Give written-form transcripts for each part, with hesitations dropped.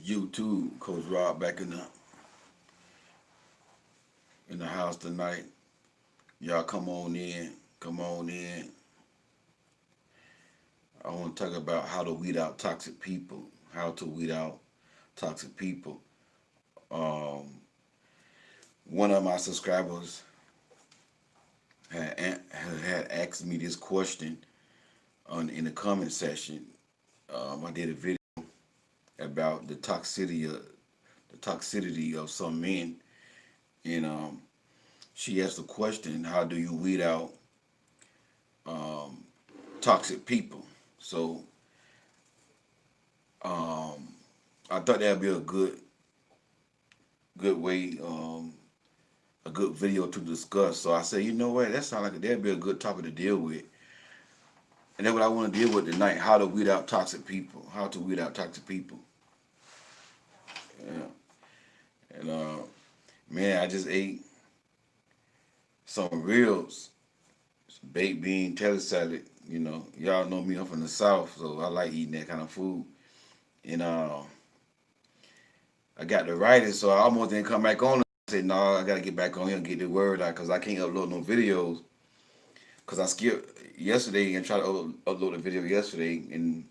YouTube, Coach Rob, back in the house tonight. Y'all come on in, come on in. I want to talk about how to weed out toxic people. How to weed out toxic people. Um, One of my subscribers had asked me this question in the comment section. I did a video about the toxicity of some men, and she asked the question, "How do you weed out um, toxic people?" So um, I thought that'd be a good way, a good video to discuss. So I said, you know what, that sounds like that'd be a good topic to deal with, and that's what I want to deal with tonight: how to weed out toxic people. How to weed out toxic people. Yeah. And man, I just ate some ribs, some baked bean, tater salad. Y'all know me. I'm from the South, so I like eating that kind of food. And I got the writers, so I almost didn't come back on. I said, no, I gotta get back on here and get the word out because I can't upload no videos. Because I skipped yesterday and tried to upload a video yesterday, and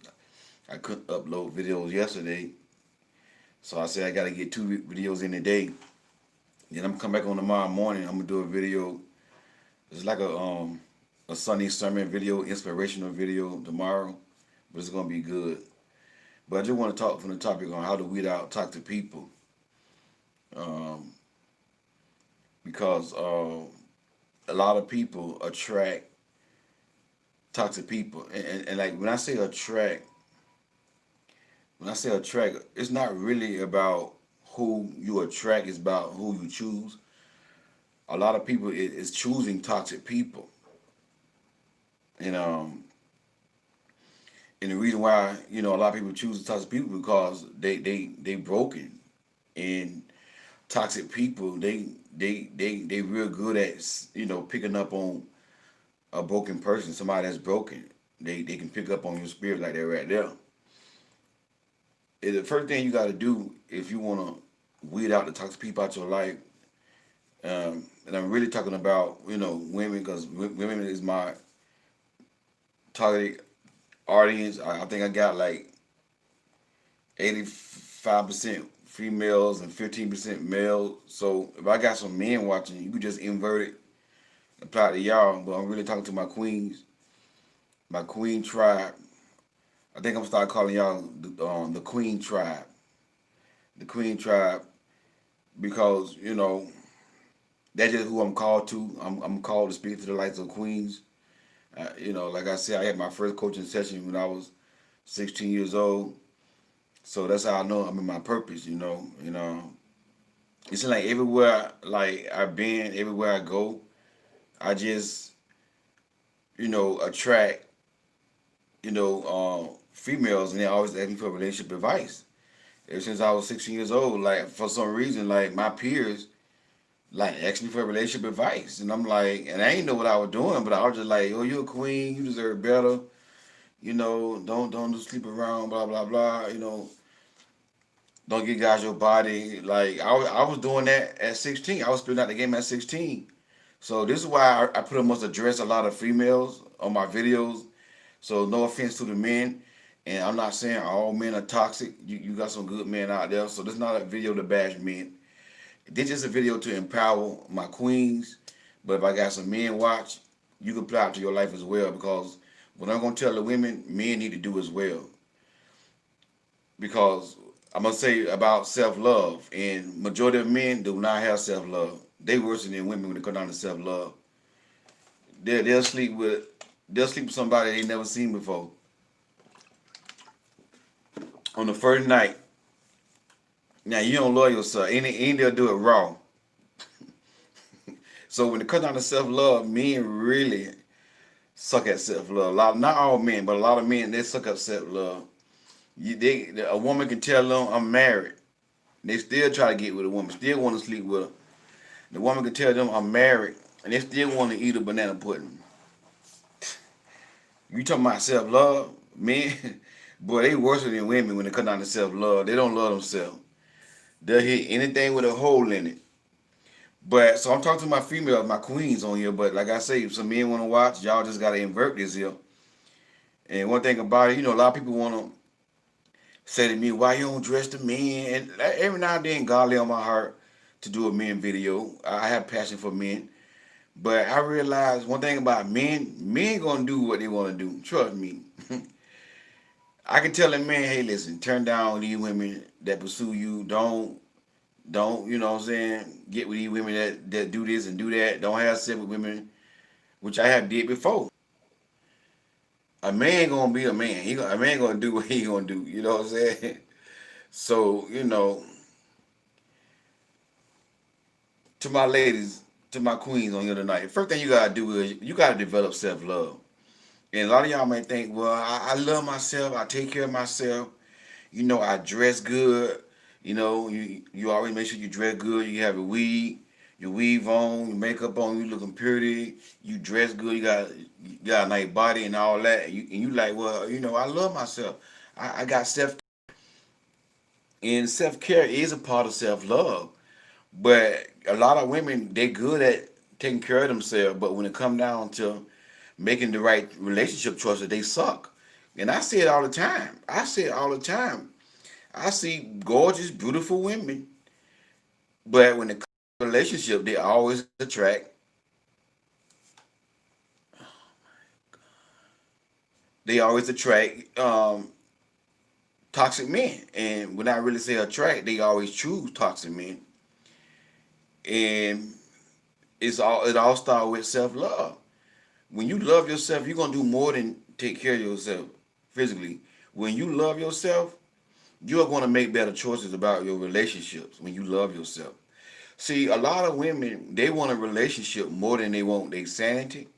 I couldn't upload videos yesterday. So I said I gotta get two videos in a day. Then I'm gonna come back on tomorrow morning. I'm gonna do a video. It's like a Sunday sermon video, inspirational video tomorrow, but it's gonna be good. But I just want to talk from the topic on how to weed out toxic people, um, because a lot of people attract toxic people, and like when I say attract, it's not really about who you attract; it's about who you choose. A lot of people is choosing toxic people, and and the reason why a lot of people choose toxic people because they broken, and toxic people they real good at picking up on a broken person, somebody that's broken. They can pick up on your spirit like that right there. The first thing you got to do if you want to weed out the toxic people out your life, and I'm really talking about women because women is my target audience. I think I got like 85% females and 15% males. So if I got some men watching, you could just invert it, apply it to y'all. But I'm really talking to my queens, my queen tribe. I think I'm gonna start calling y'all the queen tribe, the queen tribe, because that's just who I'm called to. I'm called to speak to the likes of queens. Like I said, I had my first coaching session when I was 16 years old. So that's how I know I'm in my purpose. It's like everywhere like I've been, everywhere I go, I just attract females, and they always ask me for relationship advice. Ever since I was 16 years old, like for some reason, like my peers like asked me for relationship advice, and I'm like, and I ain't know what I was doing, but I was just like, oh, you're a queen, you deserve better. Don't just sleep around, blah blah blah. Don't give guys your body. Like I was doing that at 16. I was spitting out the game at 16. So this is why I pretty much address a lot of females on my videos. So no offense to the men, and I'm not saying all men are toxic. You got some good men out there. So this is not a video to bash men. This is a video to empower my queens. But if I got some men watch, you can apply it to your life as well, because what I'm gonna tell the women, men need to do as well. Because I'm gonna say about self-love, and majority of men do not have self-love. They worse than women when it comes down to self-love. They'll sleep with somebody they never seen before on the first night. Now you don't love yourself, and they'll do it raw. So when it comes down to self-love, men really suck at self-love. Not all men, but a lot of men, they suck at self-love. A woman can tell them I'm married. They still try to get with a woman, still want to sleep with her. The woman can tell them I'm married, and they still want to eat a banana pudding. You talking about self love, men? Boy, they worse than women when it comes down to self love. They don't love themselves. They'll hit anything with a hole in it. But so I'm talking to my females, my queens on here. But like I say, if some men want to watch, y'all just gotta invert this here. And one thing about it, a lot of people want to say to me, "Why you don't dress the men?" And every now and then, God lay on my heart to do a men video. I have passion for men, but I realize one thing about men: men gonna do what they want to do. Trust me. I can tell a man, "Hey, listen, turn down these women that pursue you. Don't, you know what I'm saying? Get with these women that do this and do that. Don't have sex with women," which I have did before. A man gonna be a man. A man gonna do what he gonna do. You know what I'm saying? So, to my ladies, to my queens on here tonight, first thing you gotta do is you gotta develop self love. And a lot of y'all may think, well, I love myself. I take care of myself. I dress good. You always make sure you dress good. You have your weave on, your makeup on. You looking pretty. You dress good. You got a nice body and all that. And you like, well, I love myself. I got self, and self care is a part of self love. But a lot of women, they good at taking care of themselves. But when it come down to making the right relationship choices, they suck. And I say it all the time. I say it all the time. I see gorgeous, beautiful women, but when it comes to relationship, they always attract toxic men. And when I really say attract, they always choose toxic men. And it all starts with self love. When you love yourself, you're gonna do more than take care of yourself physically. When you love yourself, you're gonna make better choices about your relationships when you love yourself. See, a lot of women, they want a relationship more than they want their sanity.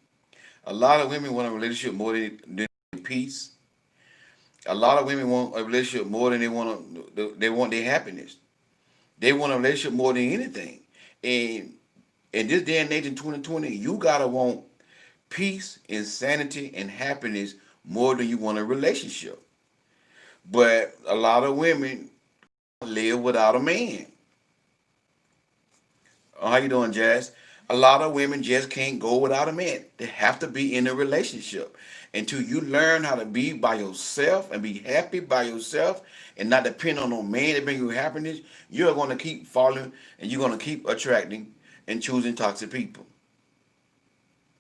A lot of women want a relationship more than peace. A lot of women want a relationship more than they want their happiness. They want a relationship more than anything. And in this day and age in 2020, you gotta want peace and sanity and happiness more than you want a relationship. But a lot of women live without a man. How you doing, Jazz? A lot of women just can't go without a man. They have to be in a relationship. Until you learn how to be by yourself and be happy by yourself and not depend on no man to bring you happiness, you're going to keep falling and you're going to keep attracting and choosing toxic people.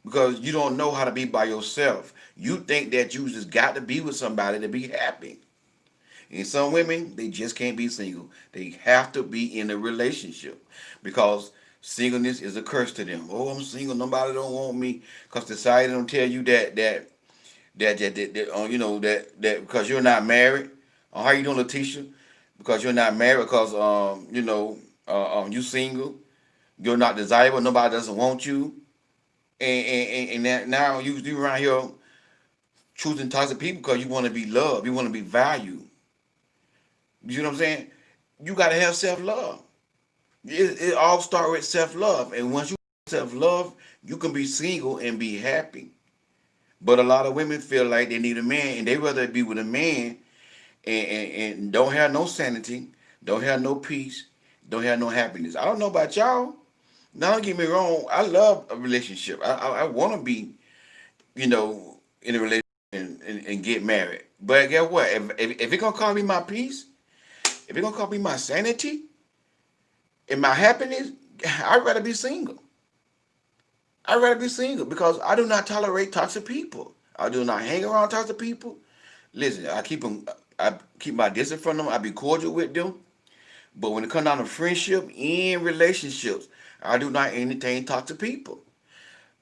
Because you don't know how to be by yourself. You think that you just got to be with somebody to be happy. And some women, they just can't be single. They have to be in a relationship because singleness is a curse to them. Oh, I'm single. Nobody don't want me because society don't tell you that because you're not married. How you doing, Letitia? Because you're not married because you single. You're not desirable. Nobody doesn't want you. And that now you around here choosing toxic people because you want to be loved. You want to be valued. You know what I'm saying? You got to have self love. It all starts with self love, and once you self love, you can be single and be happy. But a lot of women feel like they need a man, and they rather be with a man and don't have no sanity, don't have no peace, don't have no happiness. I don't know about y'all. Now, don't get me wrong. I love a relationship. I want to be, in a relationship and get married. But guess what? If it's gonna cost me my peace, if it's gonna cost me my sanity and my happiness, I'd rather be single. I'd rather be single because I do not tolerate toxic people. I do not hang around toxic people. Listen, I keep my distance from them. I be cordial with them. But when it comes down to friendship and relationships, I do not entertain toxic people.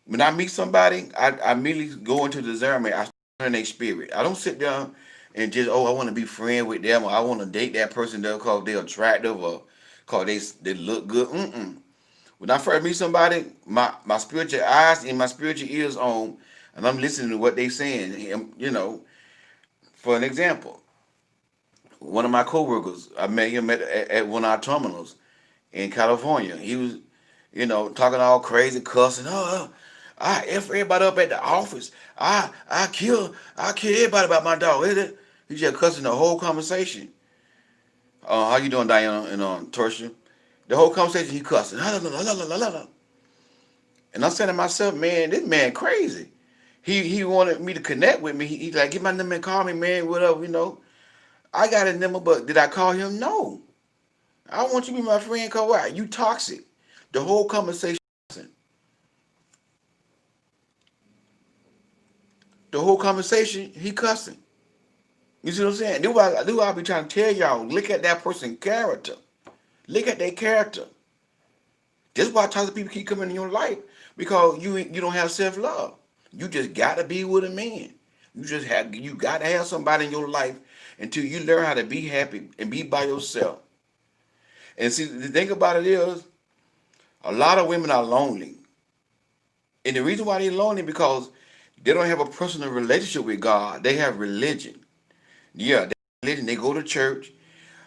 When I meet somebody, I immediately go into discernment. I learn their spirit. I don't sit down and just, I want to be friends with them or I want to date that person because they're attractive or because they look good. Mm-mm. When I first meet somebody, my spiritual eyes and my spiritual ears on, and I'm listening to what they saying. For an example, one of my coworkers, I met him at one of our terminals in California. He was, talking all crazy, cussing. Oh, I F everybody up at the office. I kill everybody about my dog. He just cussing the whole conversation. How you doing, Diana and Torsia? The whole conversation he cussing. And I'm saying to myself, man, this man crazy. He wanted me to connect with me. He like, get my number and call me, man, whatever, I got his number, but did I call him? No. I want you to be my friend, cause what? You toxic. The whole conversation. The whole conversation, he cussing. You see what I'm saying? Do I be trying to tell y'all, look at that person's character. Look at their character. This is why toxic people keep coming in your life. Because you don't have self-love. You just gotta be with a man. You gotta have somebody in your life until you learn how to be happy and be by yourself. And see, the thing about it is, a lot of women are lonely. And the reason why they're lonely because they don't have a personal relationship with God. They have religion. Yeah, religion. They go to church.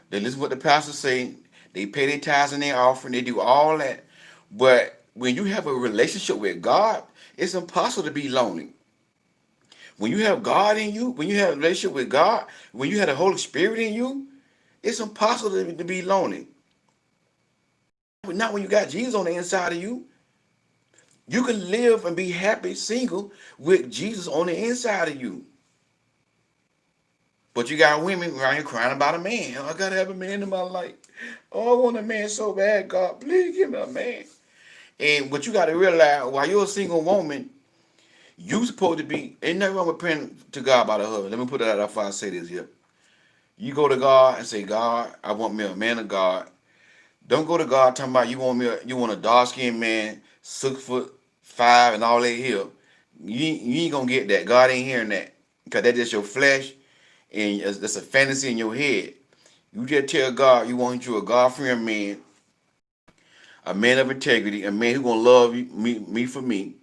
They listen to what the pastor say. They pay their tithes and their offering. They do all that. But when you have a relationship with God, it's impossible to be lonely. When you have God in you, when you have a relationship with God, when you have the Holy Spirit in you, it's impossible to be lonely. Not when you got Jesus on the inside of you. You can live and be happy single with Jesus on the inside of you. But you got women around here crying about a man. Oh, I gotta have a man in my life. Oh, I want a man so bad, God. Please give me a man. And what you gotta realize, while you're a single woman, you supposed to be, ain't nothing wrong with praying to God about a husband. Let me put it out before I say this here. You go to God and say, God, I want me a man of God. Don't go to God talking about you want a dark skinned man, 6'5" and all that here. You ain't gonna get that. God ain't hearing that. Because that's just your flesh and that's a fantasy in your head. You just tell God you want you a God-fearing man, a man of integrity, a man who gonna love you, me for me,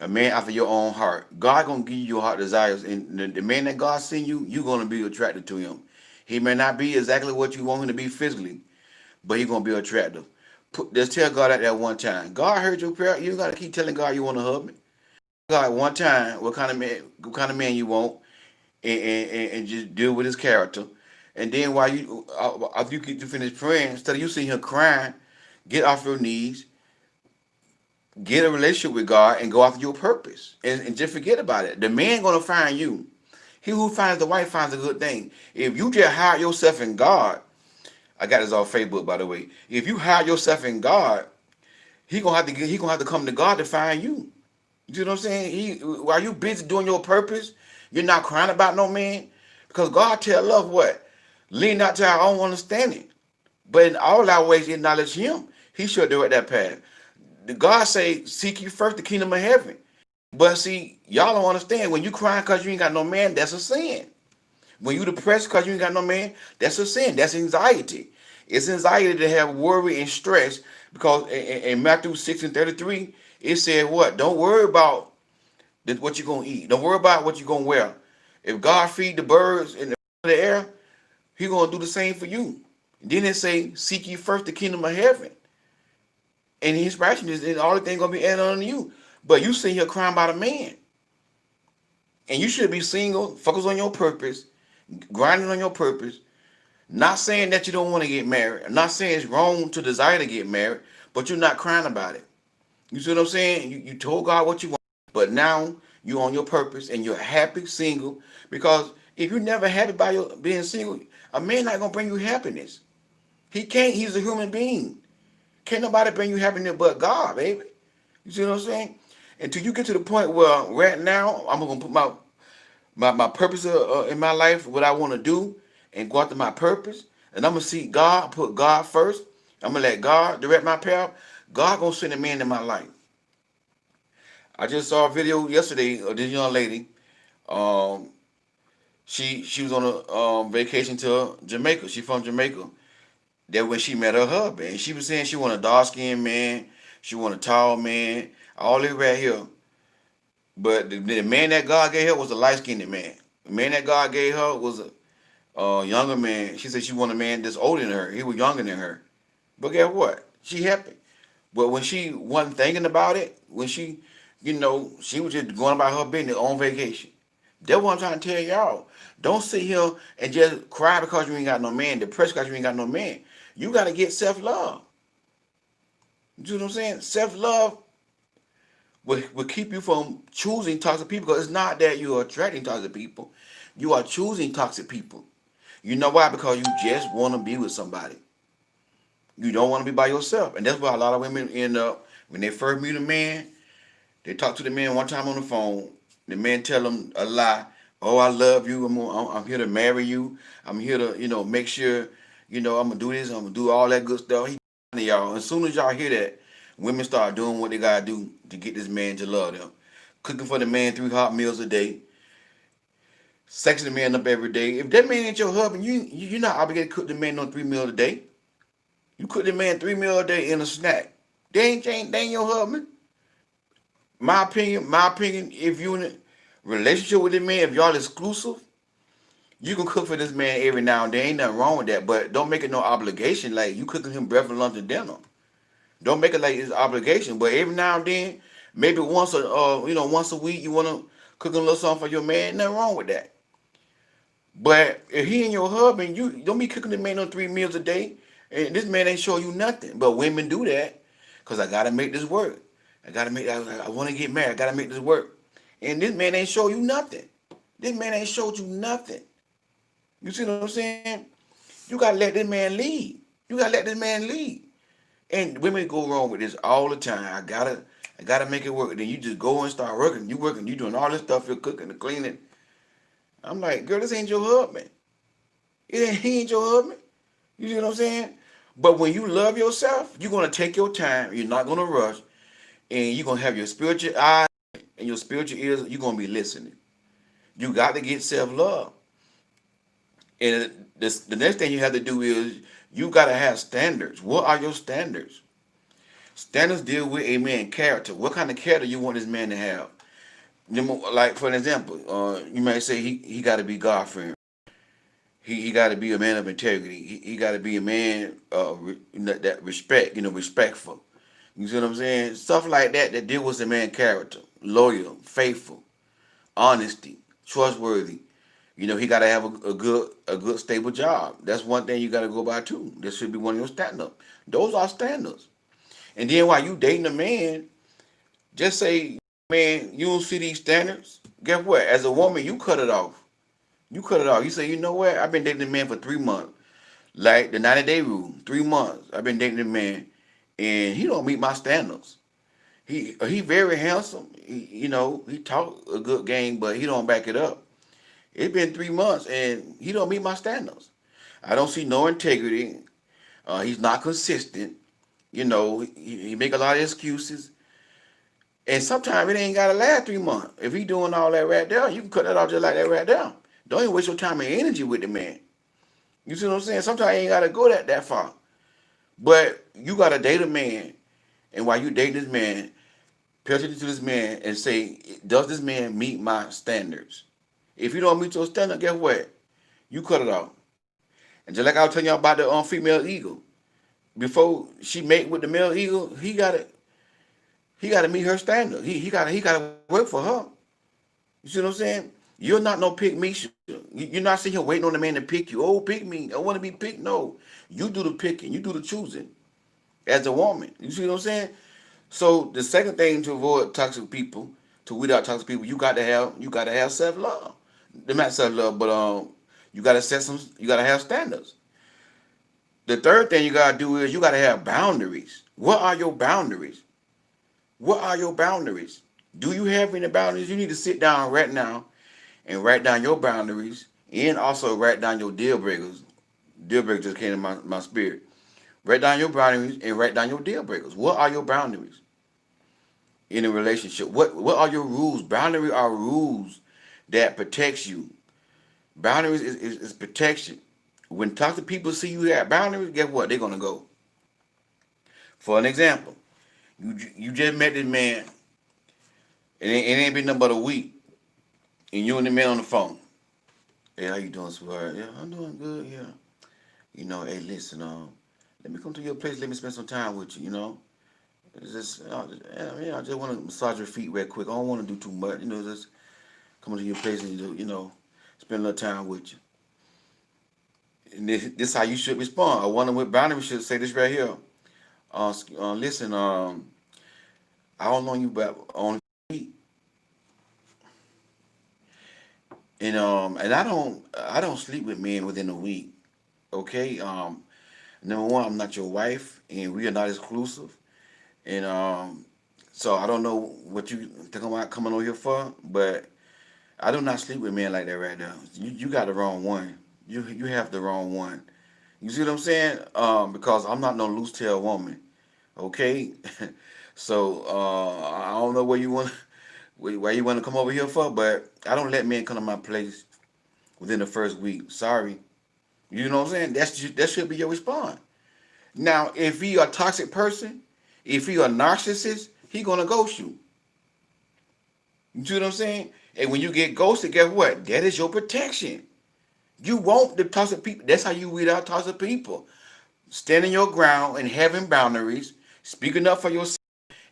a man after your own heart. God gonna give you your heart desires, and the man that God send you, you gonna be attracted to him. He may not be exactly what you want him to be physically, but he gonna be attractive. Just tell God that one time. God heard your prayer. You gotta keep telling God you want a husband. God one time what kind of man you want, and just deal with his character. And then while after you get to finish praying, instead of you sitting here crying, get off your knees, get a relationship with God, and go after your purpose, and just forget about it. The man gonna find you. He who finds the wife finds a good thing. If you just hide yourself in God, I got this off Facebook by the way. If you hide yourself in God, he gonna have to come to God to find you. You see what I'm saying? While you busy doing your purpose, you're not crying about no man. Because God tell us what? Lean not to our own understanding. But in all our ways acknowledge him. He shall direct that path. The God say, seek you first the kingdom of heaven. But see, y'all don't understand. When you crying because you ain't got no man, that's a sin. When you depressed because you ain't got no man, that's a sin. That's anxiety. It's anxiety to have worry and stress because in Matthew 6:33, it said what? Don't worry about what you're going to eat. Don't worry about what you're going to wear. If God feed the birds in the air, he going to do the same for you. Then it say, seek ye first the kingdom of heaven. And his righteousness is all the things going to be added unto you. But you sitting here crying about a man. And you should be single, focus on your purpose, grinding on your purpose. Not saying that you don't want to get married. I'm not saying it's wrong to desire to get married, but you're not crying about it. You see what I'm saying? You told God what you want, but now you're on your purpose and you're happy single. Because if you're never happy by your being single, a man not gonna bring you happiness. He can't. He's a human being. Can't nobody bring you happiness but God, baby. You see what I'm saying? Until you get to the point where right now I'm gonna put my purpose in my life, what I want to do, and go after my purpose, and I'm gonna seek God, put God first. I'm gonna let God direct my path. God gonna send a man in my life. I just saw a video yesterday of this young lady. Um, she was on a vacation to Jamaica. She from Jamaica. That when she met her husband, and she was saying she want a dark skinned man, she want a tall man, all this right here. But the man that God gave her was a light skinned man. The man that God gave her was a younger man. She said she want a man that's older than her. He was younger than her. But guess what? She happy. But when she wasn't thinking about it, when she was just going about her business on vacation. That's what I'm trying to tell y'all. Don't sit here and just cry because you ain't got no man, depressed because you ain't got no man. You got to get self-love. You know what I'm saying? Self-love will keep you from choosing toxic people, because it's not that you're attracting toxic people. You are choosing toxic people. You know why? Because you just want to be with somebody. You don't want to be by yourself. And that's why a lot of women end up, when they first meet a man, they talk to the man one time on the phone. The man tell them a lie. Oh, I love you. I'm here to marry you. I'm here to, make sure, I'm going to do this. I'm going to do all that good stuff. He to y'all. As soon as y'all hear that, women start doing what they got to do to get this man to love them. Cooking for the man 3 hot meals a day. Sexing the man up every day. If that man ain't your husband, you're not obligated to cook the man no 3 meals a day. You cook the man 3 meals a day in a snack. They ain't your husband. My opinion, if you in a relationship with this man, if y'all exclusive, you can cook for this man every now and then. Ain't nothing wrong with that. But don't make it no obligation. Like you cooking him breakfast, lunch, and dinner. Don't make it like it's obligation. But every now and then, maybe once a week, you wanna cook a little something for your man. Nothing wrong with that. But if he and your husband, you don't be cooking the man on 3 meals a day, and this man ain't show you nothing. But women do that, cause I gotta make this work. I want to get married. I gotta make this work. And this man ain't show you nothing. This man ain't showed you nothing. You see what I'm saying? You gotta let this man lead. You gotta let this man lead. And women go wrong with this all the time. I gotta make it work. Then you just go and start working. You working. You doing all this stuff. You're cooking and cleaning. I'm like, girl, this ain't your husband. He ain't your husband. You see what I'm saying? But when you love yourself, you're gonna take your time. You're not gonna rush, and you're gonna have your spiritual eyes and your spiritual ears. You're gonna be listening. You got to get self-love. And the next thing you have to do is you got to have standards. What are your standards? Standards deal with a man character. What kind of character you want this man to have? Like for an example, you might say he got to be God fearing. He got to be a man of integrity. He got to be a man that respect. Respectful. You see what I'm saying? Stuff like that that deal with the man character, loyal, faithful, honesty, trustworthy. He got to have a good stable job. That's one thing you got to go by too. This should be one of your stand-up. Those are standards. And then while you dating a man, just say, man, you don't see these standards. Guess what? As a woman, you cut it off. You cut it off. You say, you know what? I've been dating a man for 3 months. Like the 90-day rule. 3 months. I've been dating a man, and he don't meet my standards. He very handsome. He talk a good game, but he don't back it up. It's been 3 months, and he don't meet my standards. I don't see no integrity. He's not consistent. He make a lot of excuses. And sometimes it ain't gotta last 3 months. If he doing all that right there, you can cut that off just like that right there. Don't even waste your time and energy with the man. You see what I'm saying? Sometimes you ain't gotta go that far. But you gotta date a man, and while you date this man, pay attention to this man and say, does this man meet my standards? If you don't meet your standard, guess what? You cut it off. And just like I was telling y'all about the female eagle, before she mate with the male eagle, he gotta meet her standard. He gotta work for her. You see what I'm saying? You're not no pick me. You're not sitting here waiting on the man to pick you. Oh, pick me. I want to be picked. No, you do the picking. You do the choosing as a woman. You see what I'm saying? So the second thing to avoid toxic people, to weed out toxic people, you gotta have self love. Not self love, but you gotta have standards. The third thing you gotta do is you gotta have boundaries. What are your boundaries? What are your boundaries? Do you have any boundaries? You need to sit down right now and write down your boundaries, and also write down your deal breakers. Deal breakers just came to my spirit. Write down your boundaries and write down your deal breakers. What are your boundaries in a relationship? What are your rules? Boundaries are rules that protects you. Boundaries is protection. When toxic people see you have boundaries, guess what? They're gonna go. For an example, you just met this man, and it ain't been nothing but a week, and you and the man on the phone. Hey, how you doing, sweetheart? Yeah, I'm doing good. Yeah. Hey, listen, let me come to your place. Let me spend some time with you. It's just, I just want to massage your feet real quick. I don't want to do too much. Just coming to your place and spend a little time with you. And this how you should respond. A woman with boundaries should say this right here. Listen, I don't know you, but on week, and I don't sleep with men within a week. Okay. Number one, I'm not your wife, and we are not exclusive. And so I don't know what you think about coming over here for, but I do not sleep with men like that right now. You got the wrong one. You have the wrong one. You see what I'm saying? Because I'm not no loose tail woman. Okay. So I don't know where you want to come over here for, but I don't let men come to my place within the first week. Sorry. You know what I'm saying? That should be your response. Now, if he a toxic person, if he a narcissist, he gonna ghost you. You see what I'm saying? And when you get ghosted, guess what? That is your protection. You want the toxic people. That's how you weed out toxic people. Standing your ground and having boundaries, speaking up for yourself,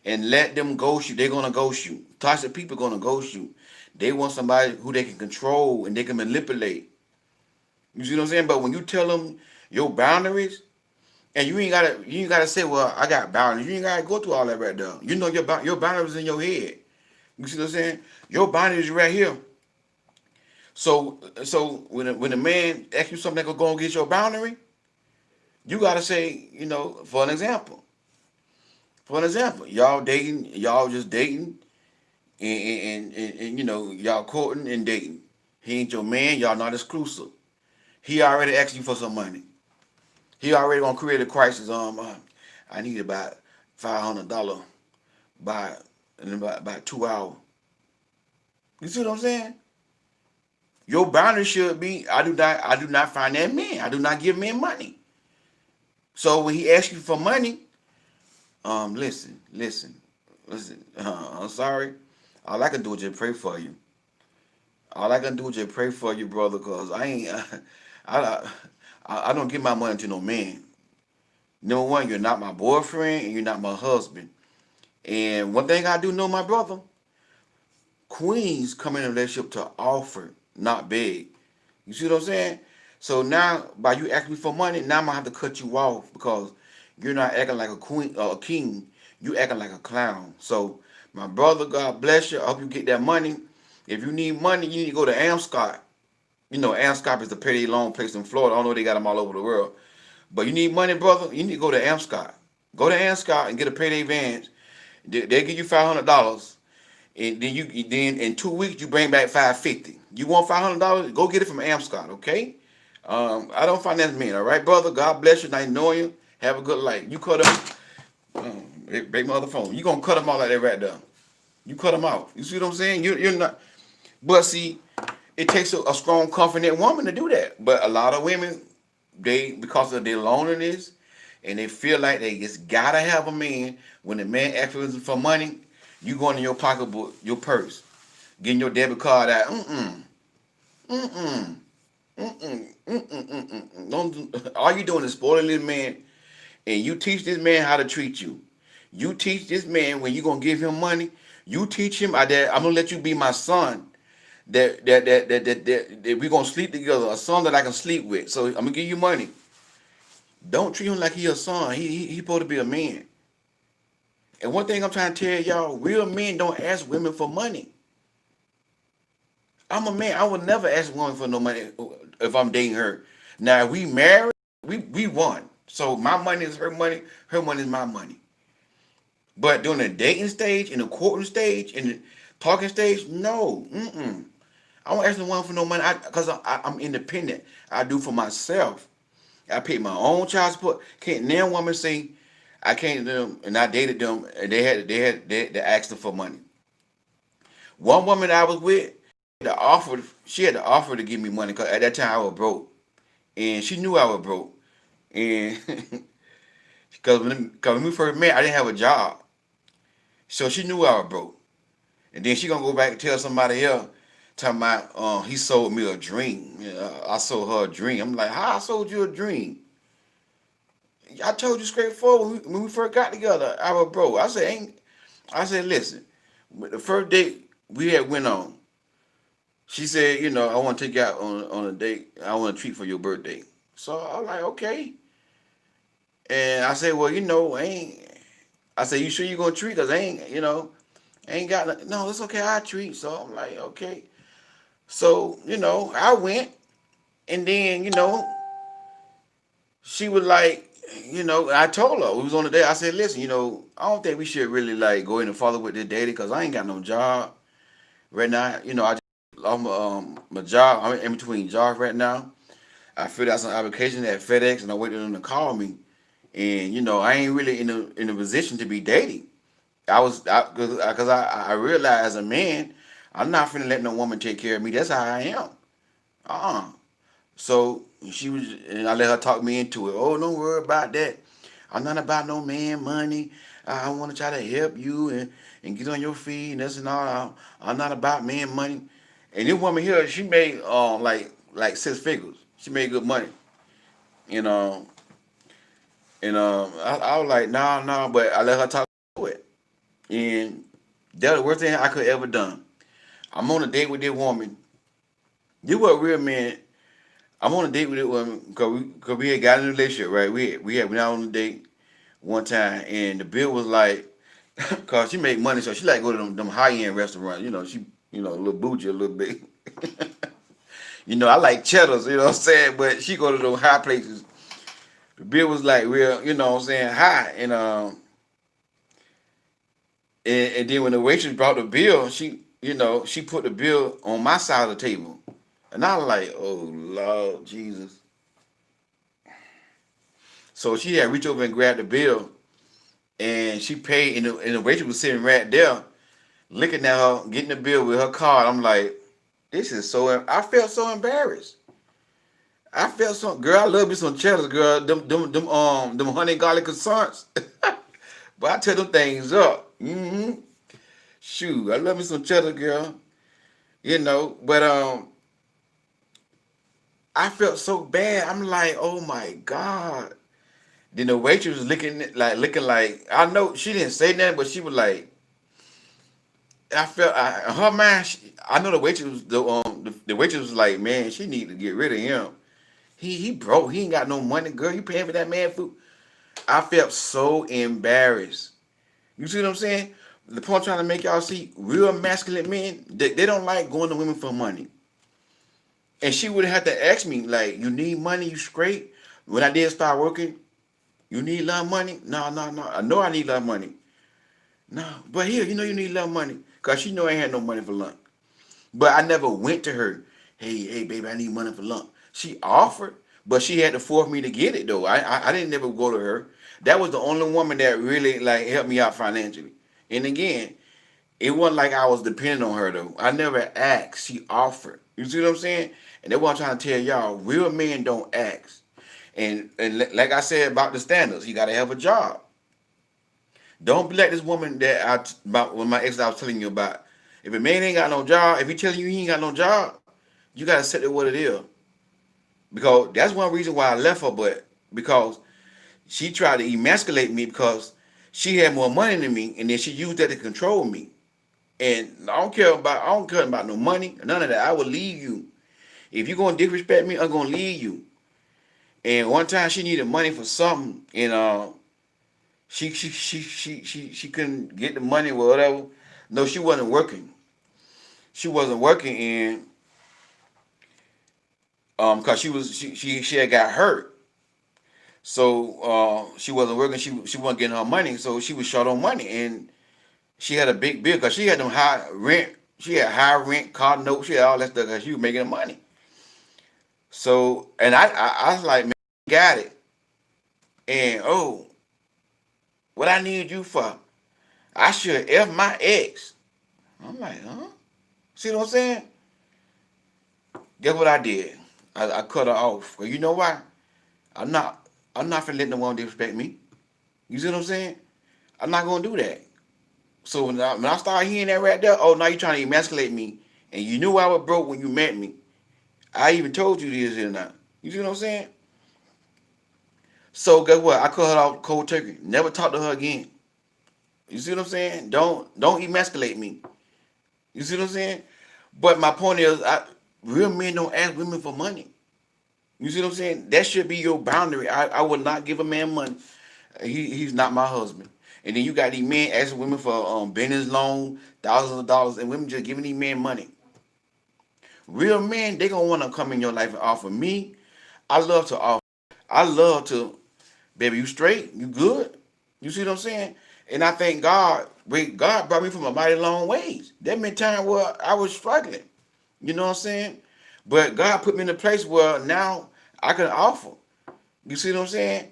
and let them ghost you. They're gonna ghost you. Toxic people gonna ghost you. They want somebody who they can control and they can manipulate. You see what I'm saying? But when you tell them your boundaries, and you ain't gotta say, well, I got boundaries. You ain't gotta go through all that right there. You know your boundaries in your head. You see what I'm saying? Your boundaries right here. So when a man asks you something that could go against your boundary, you gotta say, for an example. Y'all just dating, and y'all courting and dating. He ain't your man. Y'all not exclusive. He already asked you for some money. He already gonna create a crisis. I need about $500 by in about 2 hours. You see what I'm saying? Your boundary should be I do not finance men. I do not give men money. So when he asks you for money, listen. I'm sorry. All I can do is just pray for you. All I can do is just pray for you, brother, cause I ain't I I don't give my money to no man. Number one, you're not my boyfriend and you're not my husband. And one thing I do know, my brother, queens come in a relationship to offer, not beg. You see what I'm saying? So now, by you asking me for money, now I'm gonna have to cut you off because you're not acting like a queen or a king. You acting like a clown. So, my brother, God bless you. I hope you get that money. If you need money, you need to go to Amscot. Amscot is the payday loan place in Florida. I don't know they got them all over the world. But you need money, brother. You need to go to Amscot. Go to Amscot and get a payday advance. They give you $500, and then in 2 weeks you bring back 550. You want $500? Go get it from Amscot, okay? I don't finance men, all right, brother. God bless you. Nice knowing you. Have a good life. You cut them. Break my other phone. You gonna cut them all like that right there. You cut them off. You see what I'm saying? You're not. But see, it takes a strong, confident woman to do that. But a lot of women, because of their loneliness, and they feel like they just gotta have a man. When the man asks for money, you going in your pocketbook, your purse, getting your debit card out. Mm-mm, mm-mm. All you doing is spoiling this man, and you teach this man how to treat you. You teach this man when you gonna give him money. You teach him that I'm gonna let you be my son. That we gonna sleep together. A son that I can sleep with. So I'm gonna give you money. Don't treat him like he a son. He supposed to be a man. And one thing I'm trying to tell y'all, real men don't ask women for money. I'm a man. I would never ask a woman for no money if I'm dating her. Now if we married, we won. So my money is her money is my money. But during the dating stage, in the courting stage, in the talking stage, no. I won't ask no one for no money because I'm independent. I do for myself. I pay my own child support. Can't now woman say I came to them and I dated them and they asked them for money. One woman I was with, she had to offer to give me money because at that time I was broke, and she knew I was broke, and because when we first met, I didn't have a job, so she knew I was broke, and then she gonna go back and tell somebody else. Talking about, he sold me a dream. I sold her a dream. I'm like, how I sold you a dream? I told you straightforward when we first got together. I was broke. I said, listen, the first date we had went on, She said, I want to take you out on a date. I want a treat for your birthday. So I was like, okay. And I said, well, I ain't. I said, you sure you gonna treat? Cause I ain't, ain't got no. It's okay. I treat. So I'm like, okay. So I went, and then she was like, I told her we was on the day. I said, listen, I don't think we should really like go in and follow with this dating because I ain't got no job right now. I just lost my job. I'm in between jobs right now. I filled out some application at FedEx, and I waited on them to call me. And I ain't really in a position to be dating. Because I realized as a man, I'm not finna let no woman take care of me. That's how I am. Uh-uh. So she was, and I let her talk me into it. Oh, don't worry about that. I'm not about no man money. I want to try to help you and get on your feet and this and all. I'm not about man money. And this woman here, she made like 6 figures. She made good money. You know, I was like, no, but I let her talk to it. And that was the worst thing I could ever done. I'm on a date with this woman. This was a real man. I'm on a date with this woman because we had got in a relationship, right? We had went out on a date one time, and the bill was like, cause she make money, so she like go to them high end restaurants. She a little bougie a little bit. I like cheddars, you know what I'm saying, but she go to those high places. The bill was like real, what I'm saying, high, and then when the waitress brought the bill, she put the bill on my side of the table, and I was like, oh Lord Jesus. So she had reached over and grabbed the bill, and she paid, and the waitress was sitting right there, looking at her, getting the bill with her card. I'm like, this is so. I felt so embarrassed. I felt so. Girl, I love me some cheddars, girl. Them honey garlic croissants. But I tear them things up. Shoot, I love me some cheddar, girl. But I felt so bad. I'm like, oh my God. Then the waitress was looking like I know she didn't say nothing, but she was like, I felt her mind. I know the waitress the waitress was like, man, she need to get rid of him. He broke. He ain't got no money, girl. You paying for that man food? I felt so embarrassed. You see what I'm saying? The point I'm trying to make y'all see, real masculine men, they don't like going to women for money. And she would have to ask me, like, you need money, you straight? When I did start working, you need a lot of money? No, no, no. I know I need a lot of money. No, but here, you need a lot of money. Because she know I ain't had no money for lunch. But I never went to her, hey, baby, I need money for lunch. She offered, but she had to force me to get it, though. I didn't never go to her. That was the only woman that really, like, helped me out financially. And again, it wasn't like I was dependent on her, though. I never asked. She offered. You see what I'm saying? And that's what I'm trying to tell y'all. Real men don't ask. And like I said about the standards, you got to have a job. Don't be like this woman about when my ex I was telling you about. If a man ain't got no job, if he telling you he ain't got no job, you got to set it what it is. Because that's one reason why I left her, but because she tried to emasculate me because she had more money than me, and then she used that to control me. And I don't care about no money, none of that. I will leave you. If you're gonna disrespect me, I'm gonna leave you. And one time she needed money for something, and she couldn't get the money or whatever. No, she wasn't working. She wasn't working, and cause she had got hurt, so she wasn't working. She wasn't getting her money, so she was short on money, and she had a big bill because she had them high rent. She had high rent, car notes, she had all that stuff because she was making the money. So, and I was like, man, got it. And oh, what I need you for? I should F my ex. I'm like, huh? See what I'm saying? Guess what I did? I cut her off. Well, you know why? I'm not I'm not finna let no one disrespect me. You see what I'm saying? I'm not gonna do that. So when I start hearing that right there, oh, now you trying to emasculate me, and you knew I was broke when you met me. I even told you this or not. You see what I'm saying? So guess what? I cut her off cold turkey. Never talk to her again. You see what I'm saying? Don't emasculate me. You see what I'm saying? But my point is, real men don't ask women for money. You see what I'm saying? That should be your boundary. I would not give a man money. He's not my husband. And then you got these men asking women for business loan, thousands of dollars, and women just giving these men money. Real men, they gonna want to come in your life and offer me. I love to offer. I love to, baby, you straight, you good. You see what I'm saying? And I thank God. God brought me from a mighty long ways. There been time where I was struggling. You know what I'm saying? But God put me in a place where now I can offer. You see what I'm saying?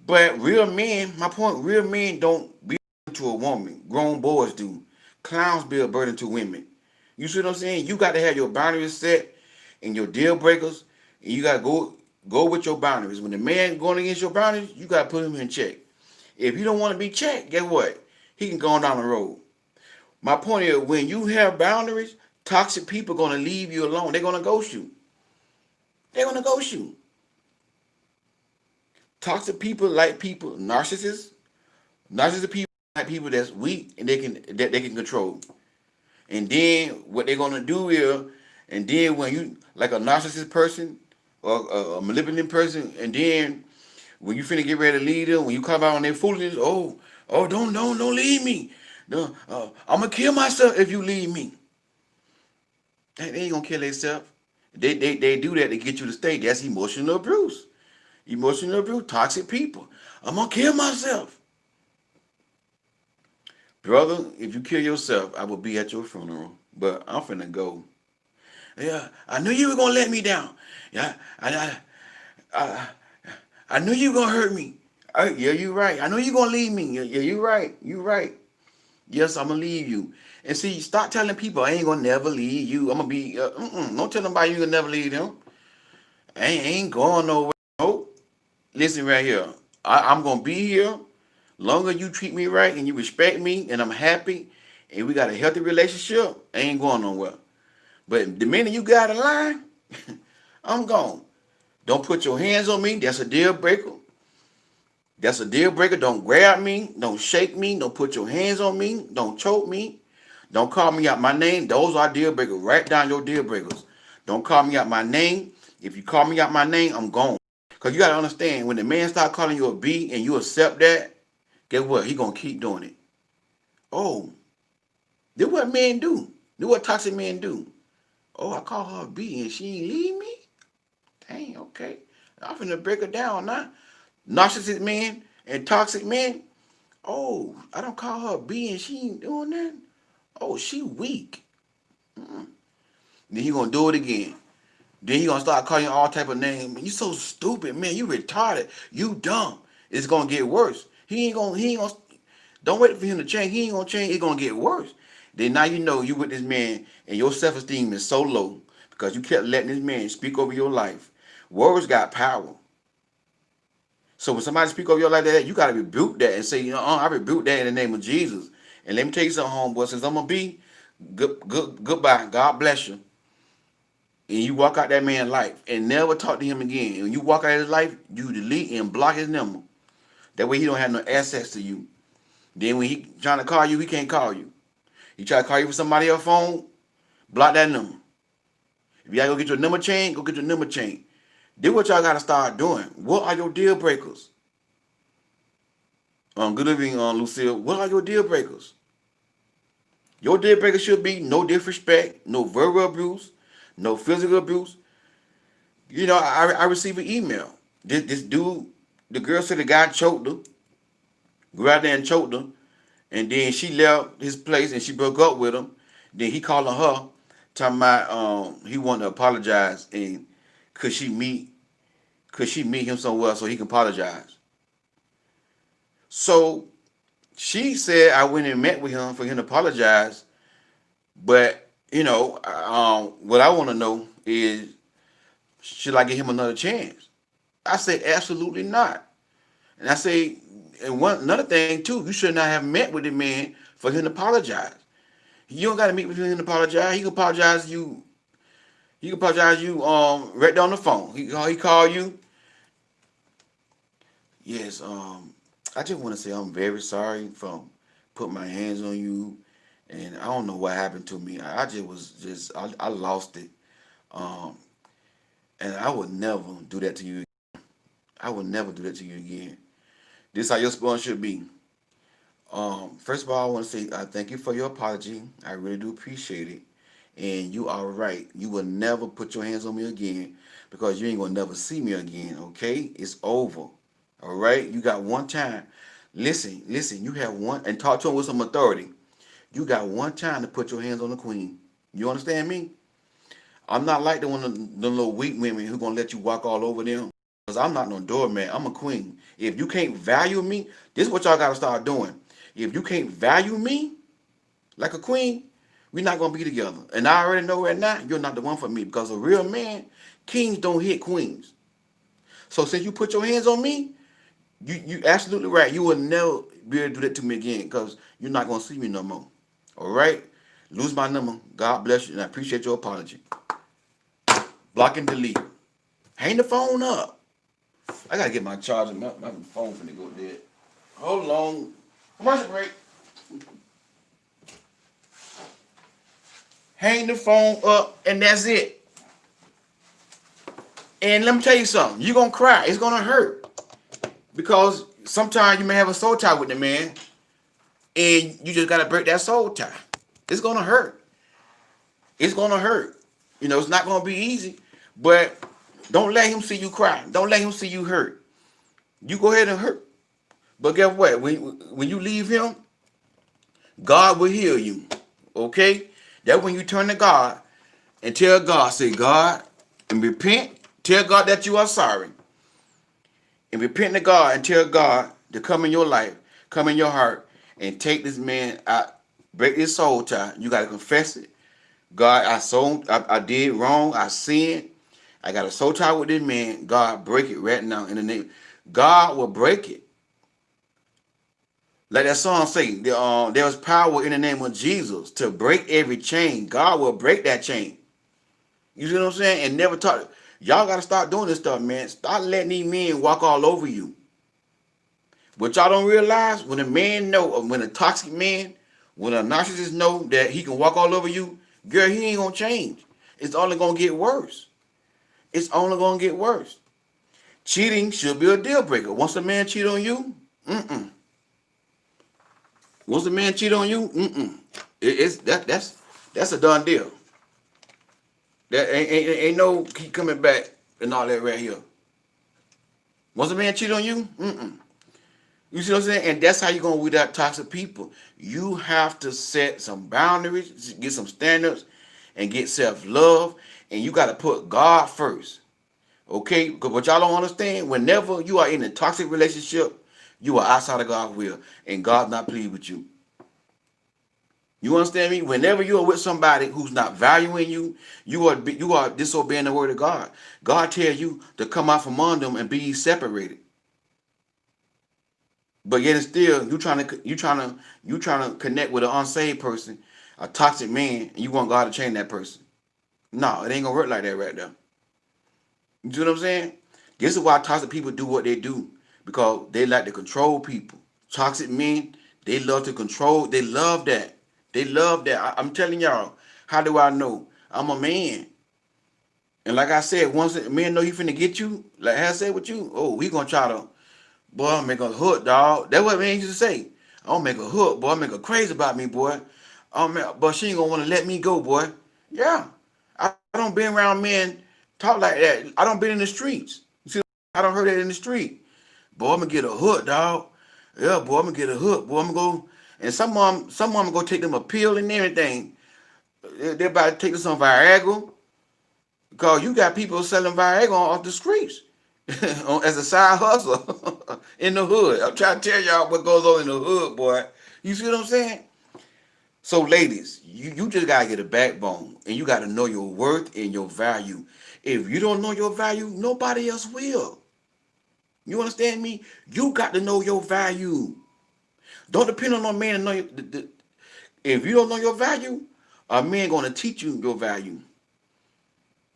But real men, my point, real men don't be a burden to a woman. Grown boys do. Clowns be a burden to women. You see what I'm saying? You got to have your boundaries set and your deal breakers, and you got to go with your boundaries. When the man going against your boundaries, you got to put him in check. If you don't want to be checked, guess what? He can go on down the road. My point is, when you have boundaries, toxic people going to leave you alone. They're going to ghost you. They're going to ghost you. Toxic people, narcissists. Narcissistic people like people that's weak and they can control. And then what they're gonna do is, and then when you like a narcissist person or a manipulative person, and then when you finna get ready to lead them, when you come out on their foolishness, don't leave me. No, I'm gonna kill myself if you leave me. They ain't gonna kill themselves. They do that to get you to stay. That's emotional abuse. Emotional abuse, toxic people. I'm gonna kill myself. Brother, if you kill yourself, I will be at your funeral. But I'm finna go. Yeah, I knew you were gonna let me down. Yeah, I, I knew you were gonna hurt me. Yeah, you right. I know you gonna leave me. Yeah, you right. You right. Yes, I'm gonna leave you. And see, stop telling people I ain't gonna never leave you. I'm gonna be. Don't tell nobody you gonna never leave them. I ain't going nowhere. Nope. Listen right here. I'm gonna be here. Longer you treat me right and you respect me and I'm happy and we got a healthy relationship, I ain't going nowhere. But the minute you got a line, I'm gone. Don't put your hands on me. That's a deal breaker. That's a deal breaker. Don't grab me. Don't shake me. Don't put your hands on me. Don't choke me. Don't call me out my name. Those are deal breakers. Write down your deal breakers. Don't call me out my name. If you call me out my name, I'm gone. Because you got to understand, when the man start calling you a B and you accept that, guess what? He going to keep doing it. Oh, this what men do. This what toxic men do. Oh, I call her a B and she ain't leave me? Dang, okay. I'm finna break her down now. Narcissistic men and toxic men. Oh, I don't call her a B and she ain't doing that. Oh, she weak. Then he gonna do it again. Then he gonna start calling you all type of names. You so stupid, man. You retarded. You dumb. It's gonna get worse. He ain't gonna don't wait for him to change. He ain't gonna change. It's gonna get worse. Then now you know you with this man and your self-esteem is so low because you kept letting this man speak over your life. Words got power. So when somebody speak over your life like that, you gotta rebuke that and say, I rebuke that in the name of Jesus. And let me tell you something, homeboy. Since I'm gonna be goodbye. God bless you. And you walk out that man's life and never talk to him again. And when you walk out of his life, you delete and block his number. That way he don't have no access to you. Then when he trying to call you, he can't call you. He try to call you from somebody else's phone, block that number. If you gotta go get your number change, go get your number change. Then what y'all gotta start doing. What are your deal breakers? Good evening, Lucille. What are your deal breakers? Your deal breaker should be no disrespect, no verbal abuse, no physical abuse. I received an email. This dude, the girl said the guy choked her, grabbed her and choked her, and then she left his place and she broke up with him. Then he calling her, talking about he wanted to apologize and could she meet him somewhere so he can apologize. So she said I went and met with him for him to apologize, but what I want to know is should I give him another chance? I said absolutely not. And I say, and another thing too, you should not have met with the man for him to apologize. You don't got to meet with him to apologize. He can apologize you. He can apologize you right down the phone. He call you. Yes. I just want to say I'm very sorry for putting my hands on you and I don't know what happened to me. I just was just I lost it. Um, and I would never do that to you. I would never do that to you again. This how your response should be. First of all, I want to say thank you for your apology. I really do appreciate it. And you are right. You will never put your hands on me again because you ain't gonna never see me again. Okay, it's over. All right, you got one time. Listen. You have one and talk to him with some authority. You got one time to put your hands on the queen. You understand me? I'm not like the one of the little weak women who gonna let you walk all over them. Cause I'm not no doormat. I'm a queen. If you can't value me, this is what y'all gotta start doing. If you can't value me like a queen, we're not gonna be together. And I already know right now you're not the one for me because a real man, kings don't hit queens. So since you put your hands on me, you absolutely right. You will never be able to do that to me again because you're not gonna see me no more. All right? Lose my number. God bless you, and I appreciate your apology. Block and delete. Hang the phone up. I gotta get my charger. My phone finna go dead. Hold on. Commercial break. Hang the phone up, and that's it. And let me tell you something. You're gonna cry. It's gonna hurt because sometimes you may have a soul tie with the man, and you just gotta break that soul tie. It's gonna hurt. It's gonna hurt. You know, it's not gonna be easy, but don't let him see you cry. Don't let him see you hurt. You go ahead and hurt. But guess what? When you leave him, God will heal you. Okay? That's when you turn to God and tell God, say, God, and repent. Tell God that you are sorry. And repent to God and tell God to come in your life, come in your heart, and take this man out, break his soul tie. You got to confess it. God, I did wrong. I sinned. I got a soul tie with this man. God, break it right now in the name. God will break it. Like that song say, there was power in the name of Jesus to break every chain. God will break that chain. You see what I'm saying? And never talk. Y'all got to start doing this stuff, man. Start letting these men walk all over you. What y'all don't realize, when a man know, when a toxic man, when a narcissist know that he can walk all over you, girl, he ain't gonna change. It's only gonna get worse. It's only gonna get worse. Cheating should be a deal breaker. Once a man cheat on you, mm-mm. Once a man cheat on you, mm-mm. That's a done deal. That ain't no keep coming back and all that right here. Once a man cheat on you, mm-mm. You see what I'm saying? And that's how you're going to weed out toxic people. You have to set some boundaries, get some standards, and get self-love. And you got to put God first. Okay? Because what y'all don't understand, whenever you are in a toxic relationship, you are outside of God's will. And God's not pleased with you. You understand me? Whenever you are with somebody who's not valuing you, you are disobeying the word of God. God tells you to come out from among them and be separated. But yet and still, you trying to connect with an unsaved person, a toxic man, and you want God to change that person. No, it ain't gonna work like that right now. You see what I'm saying? This is why toxic people do what they do because they like to control people. Toxic men, they love to control. They love that. They love that. I'm telling y'all. How do I know? I'm a man, and like I said, once a man know he finna get you, like I said with you, oh, he gonna try to. Boy, I'll make a hook, dog. That's what man used to say. I'll make a hook, boy. I'll make her crazy about me, boy. But she ain't gonna want to let me go, boy. Yeah. I don't been around men talk like that. I don't been in the streets. You see, I don't heard that in the street. Boy, I'm gonna get a hook, dog. Yeah, boy, I'm gonna get a hook. Boy, I'm gonna go. And some mom go take them a pill and everything. They're about to take them some Viagra. Because you got people selling Viagra off the streets as a side hustle in the hood. I'm trying to tell y'all what goes on in the hood, boy. You see what I'm saying? So, ladies, you just got to get a backbone and you got to know your worth and your value. If you don't know your value, nobody else will. You understand me? You got to know your value. Don't depend on no man to know if you don't know your value, a man going to teach you your value.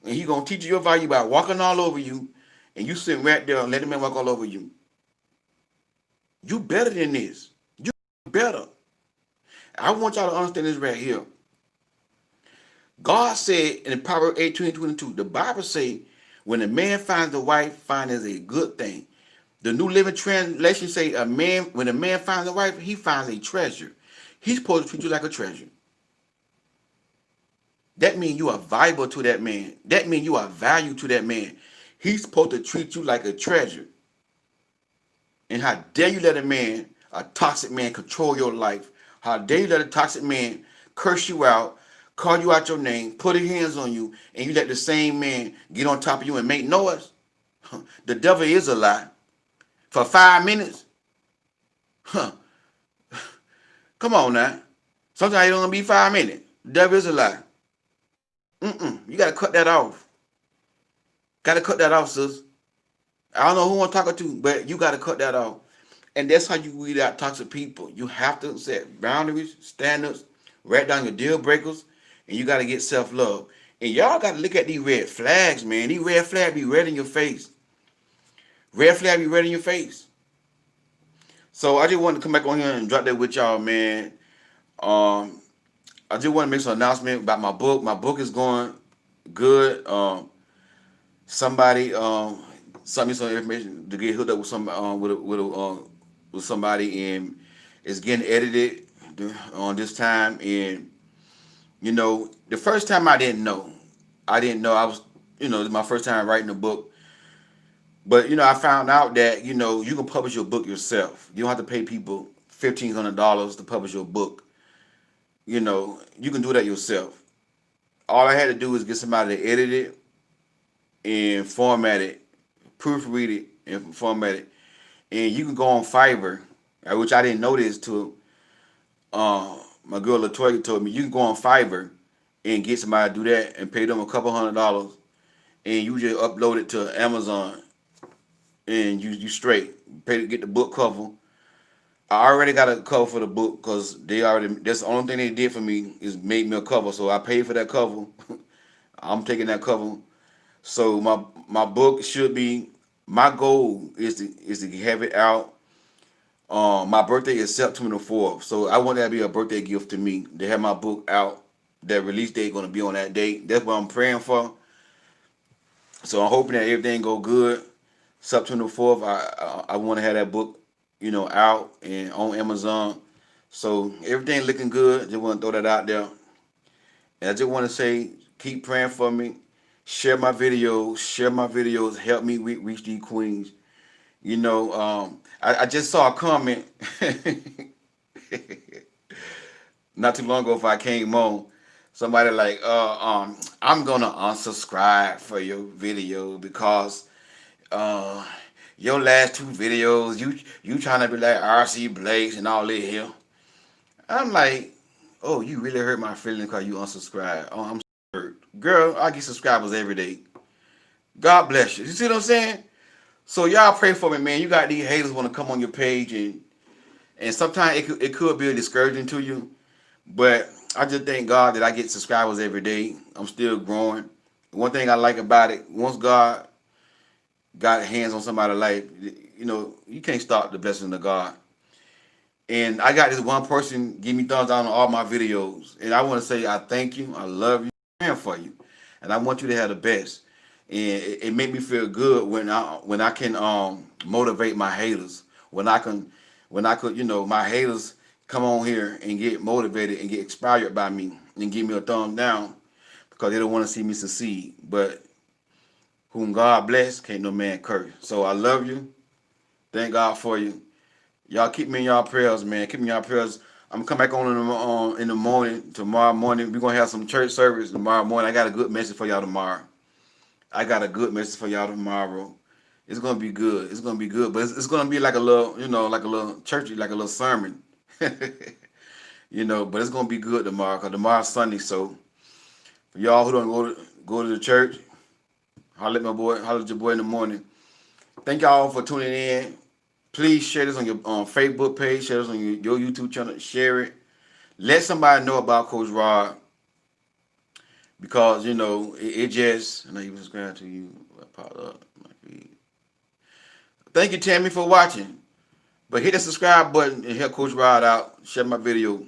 And he gonna teach you your value by walking all over you, and you sitting right there and let the man walk all over you. You better than this. You better. I want y'all to understand this right here. God said in Proverbs 18:22, the Bible say, when a man finds a wife, finds a good thing. The New Living Translation say, when a man finds a wife, he finds a treasure. He's supposed to treat you like a treasure. That means you are valuable to that man. That means you are value to that man. He's supposed to treat you like a treasure. And how dare you let a toxic man, control your life? How dare you let a toxic man curse you out, call you out your name, put his hands on you, and you let the same man get on top of you and make noise? The devil is a lie. For 5 minutes? Huh. Come on now. Sometimes it don't be 5 minutes. The devil is a lie. You got to cut that off. Got to cut that off, sis. I don't know who I'm talking to, but you got to cut that off. And that's how you weed out toxic people. You have to set boundaries, standards, write down your deal breakers, and you got to get self-love. And y'all got to look at these red flags, man. These red flags be red in your face. Red flag be red in your face. So I just wanted to come back on here and drop that with y'all, man. I just want to make some announcement about my book. My book is going good. Somebody sent me some information to get hooked up with with somebody, and it's getting edited on this time. And the first time I didn't know. I was, this is my first time writing a book. But I found out that you can publish your book yourself. You don't have to pay people $1,500 to publish your book. You can do that yourself. All I had to do is get somebody to edit it and format it, proofread it and format it. And you can go on Fiverr, which I didn't know this till my girl Latoya told me. You can go on Fiverr and get somebody to do that and pay them a couple $100, and you just upload it to Amazon, and you straight pay to get the book cover. I already got a cover for the book because that's the only thing they did for me is made me a cover. So I paid for that cover. I'm taking that cover. So my book should be, my goal is to have it out. My birthday is September 4th. So I want that to be a birthday gift to me, to have my book out. That release date going to be on that date. That's what I'm praying for. So I'm hoping that everything go good. September 4th, I want to have that book, out and on Amazon. So everything looking good. Just want to throw that out there. And I just want to say, keep praying for me. Share my videos. Help me reach these queens. I just saw a comment not too long ago if I came on. Somebody like, I'm gonna unsubscribe for your video because your last 2 videos, you trying to be like RC Blaze and all that here. I'm like, oh, you really hurt my feelings because you unsubscribe. Oh, I'm hurt. Girl, I get subscribers every day. God bless you. You see what I'm saying? So y'all pray for me, man. You got these haters want to come on your page, and sometimes it could be discouraging to you. But I just thank God that I get subscribers every day. I'm still growing. One thing I like about it, once God got hands on somebody's life, you can't stop the blessing of God. And I got this one person give me thumbs down on all my videos. And I want to say I thank you, I love you, I'm praying for you. And I want you to have the best. And it made me feel good when I can motivate my haters. When I could, my haters come on here and get motivated and get inspired by me and give me a thumb down because they don't want to see me succeed. But whom God bless, can't no man curse. So I love you. Thank God for you. Y'all keep me in y'all prayers, man. Keep me in y'all prayers. I'm gonna come back on in the morning, tomorrow morning. We're gonna have some church service tomorrow morning. I got a good message for y'all tomorrow. It's gonna be good. It's gonna be good, but it's gonna be like a little, like a little churchy, like a little sermon. But it's gonna be good tomorrow because tomorrow's Sunday. So for y'all who don't go to the church, holler at your boy in the morning. Thank y'all for tuning in. Please share this on your Facebook page. Share this on your YouTube channel. Share it. Let somebody know about Coach Rod because it just. I know you subscribe to you. Popped up my feed. Thank you, Tammy, for watching. But hit the subscribe button and help Coach Rod out. Share my video.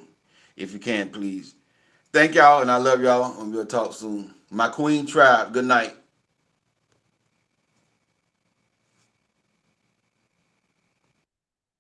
if you can, please. Thank y'all, and I love y'all, and we'll talk soon. My queen tribe, good night.